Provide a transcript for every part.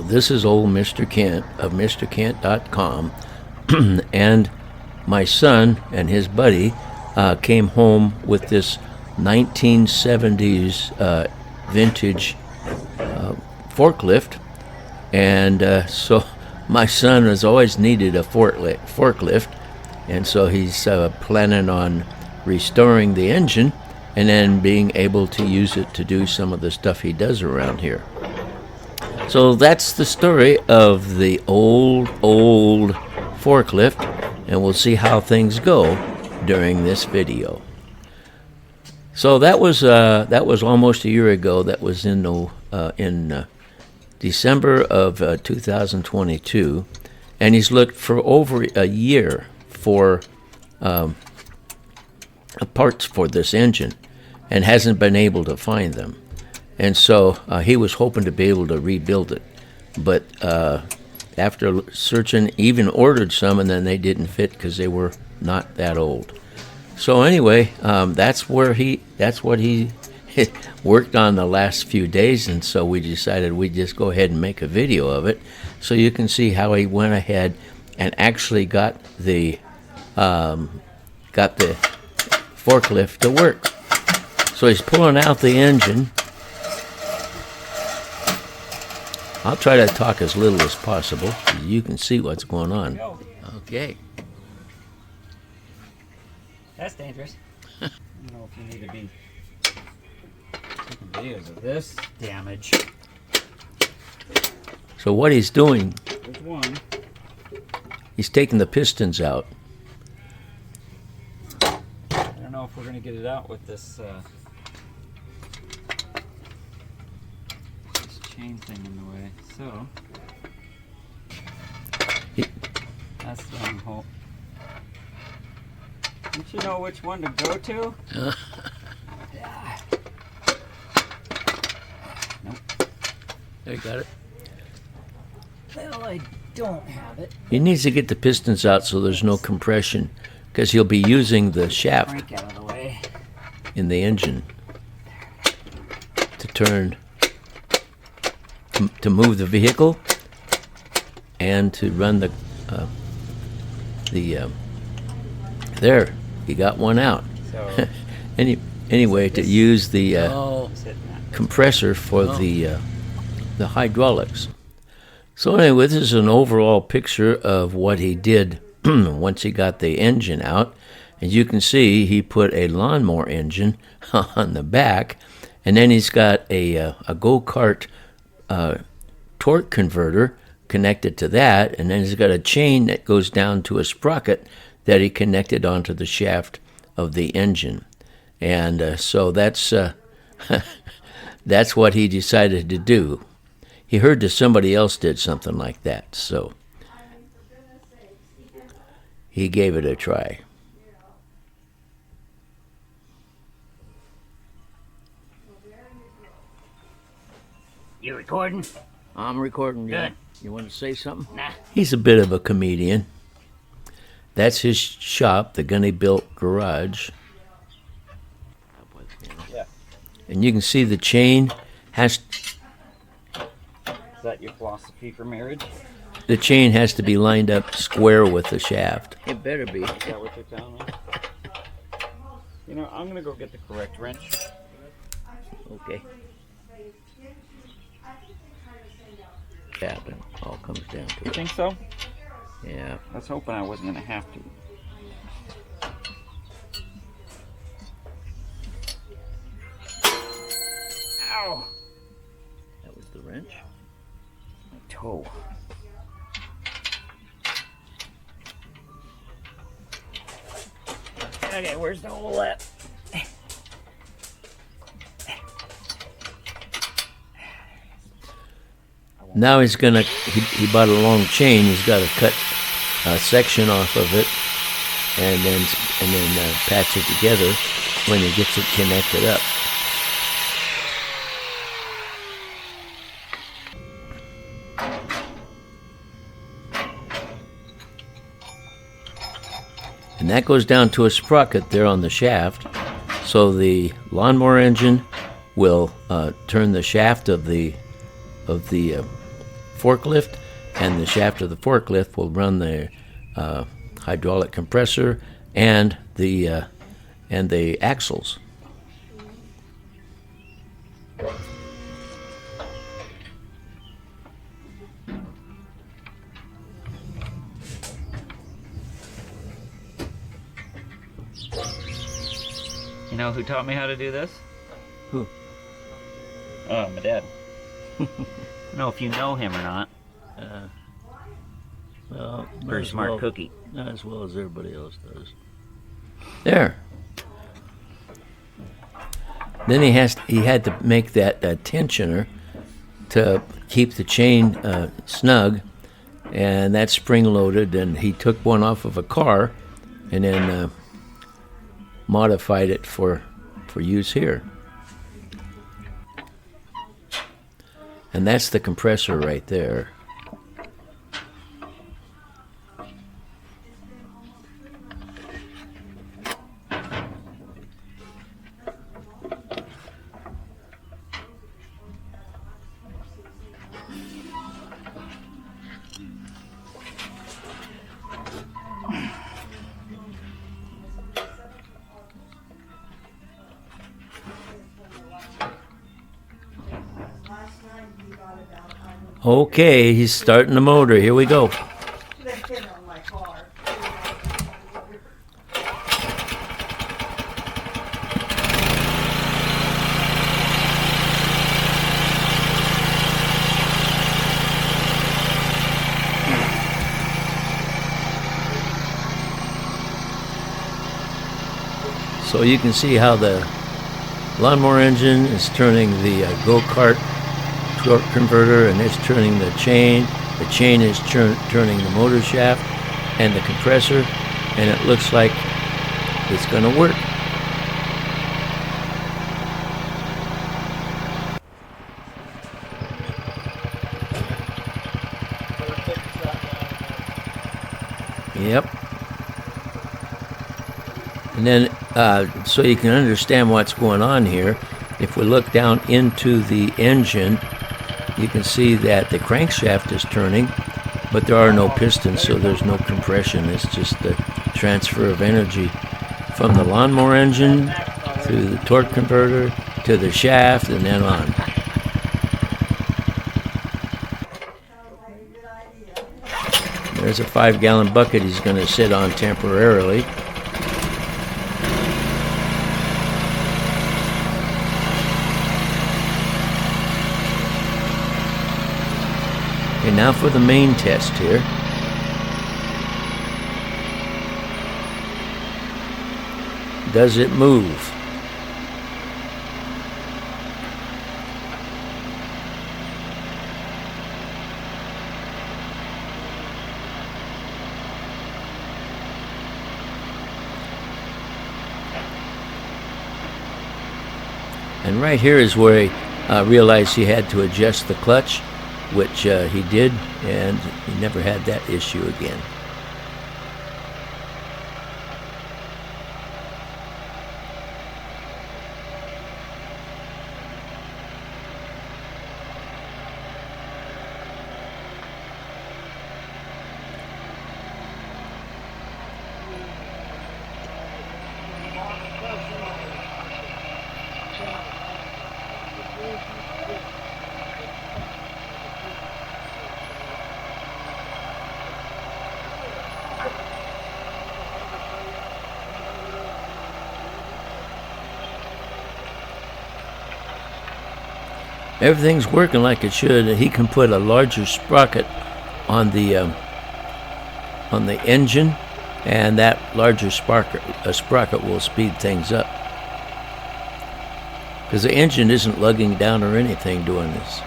this is old Mr. Kent of MrKent.com, and my son and his buddy came home with this 1970s vintage forklift, and so my son has always needed a forklift, and so he's planning on restoring the engine and then being able to use it to do some of the stuff he does around here. So that's the story of the old forklift, and we'll see how things go during this video. So that was almost a year ago. That was in December of 2022, and he's looked for over a year for parts for this engine and hasn't been able to find them. And so he was hoping to be able to rebuild it. But after searching, even ordered some, and then they didn't fit because they were not that old. So anyway, that's what he worked on the last few days, and so we decided we'd just go ahead and make a video of it so you can see how he went ahead and actually got the forklift to work. So he's pulling out the engine. I'll try to talk as little as possible so you can see what's going on. Okay. That's dangerous. I don't know if you need to be taking videos of this damage. So what he's doing, There's one. he's taking the pistons out. I don't know if we're going to get it out with this chain thing in the way. So that's the wrong hole. Don't you know which one to go to? Yeah. Nope. There, you got it. Well, I don't have it. He needs to get the pistons out so there's no compression, because he'll be using the shaft Crank out of the way. in the engine to turn, to move the vehicle and to run the there, he got one out. So Anyway, to use the sit in that. compressor for the hydraulics. So anyway, this is an overall picture of what he did once he got the engine out. As you can see, he put a lawnmower engine on the back, and then he's got a go-kart torque converter connected to that, and then he's got a chain that goes down to a sprocket that he connected onto the shaft of the engine. And so that's that's what he decided to do. He heard that somebody else did something like that, so he gave it a try. You recording? I'm recording. Good. You want to say something? Nah. He's a bit of a comedian. That's his shop, the Gunni Built Garage. Yeah. And you can see the chain has Is that your philosophy for marriage? the chain has to be lined up square with the shaft. It better be. Is that what you're telling me? You know, I'm gonna go get the correct wrench. Okay. Yeah, it all comes down to You it. think so? Yeah. I was hoping I wasn't gonna have to. Ow! That was the wrench. My toe. Okay, where's the hole at? Now he's gonna. He bought a long chain. He's got to cut a section off of it, and then patch it together when he gets it connected up. And that goes down to a sprocket there on the shaft, so the lawnmower engine will turn the shaft of the forklift, and the shaft of the forklift will run the hydraulic compressor and the axles. You know who taught me how to do this? Who? Oh, my dad. I don't know if you know him or not. Well, Very smart cookie. Not as well as everybody else does. There. Then he had to make that tensioner to keep the chain snug, and that's spring loaded. And he took one off of a car, and then modified it for use here. And that's the compressor right there. Okay, he's starting the motor. Here we go. So you can see how the lawnmower engine is turning the go-kart torque converter, and it's turning the chain. The chain is turning the motor shaft and the compressor, and it looks like it's going to work. Yep. And then, so you can understand what's going on here, if we look down into the engine, you can see that the crankshaft is turning, but there are no pistons, so there's no compression. It's just the transfer of energy from the lawnmower engine through the torque converter to the shaft and then on. There's a 5-gallon bucket he's going to sit on temporarily. Okay, now for the main test here. Does it move? And right here is where he realized he had to adjust the clutch, which he did, and he never had that issue again. Everything's working like it should. He can put a larger sprocket on the engine, and that larger sprocket will speed things up. Because the engine isn't lugging down or anything doing this.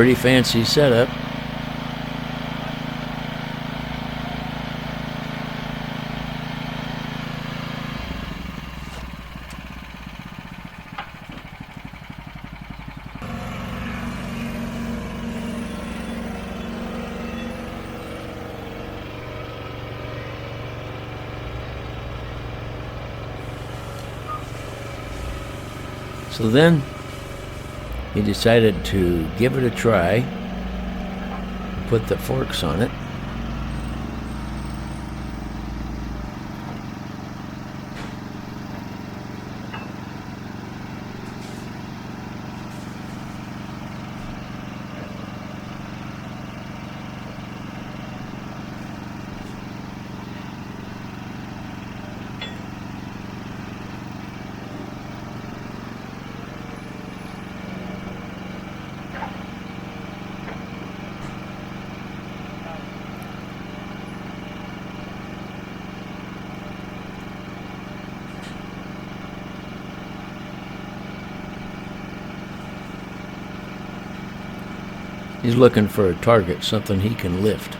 Pretty fancy setup. So then he decided to give it a try, put the forks on it. He's looking for a target, something he can lift.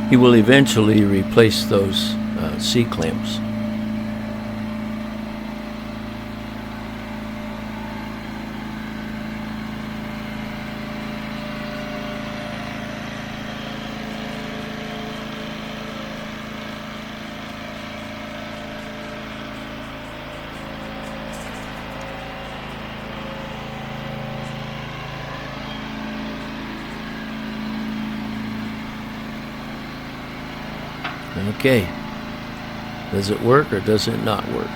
He will eventually replace those C-clamps. Okay, does it work or does it not work?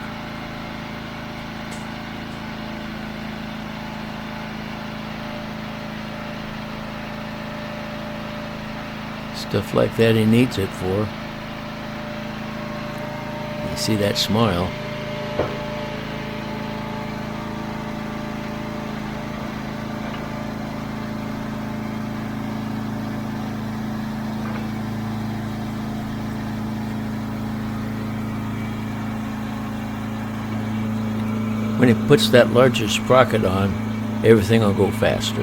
Stuff like that he needs it for. You see that smile. When he puts that larger sprocket on, everything will go faster.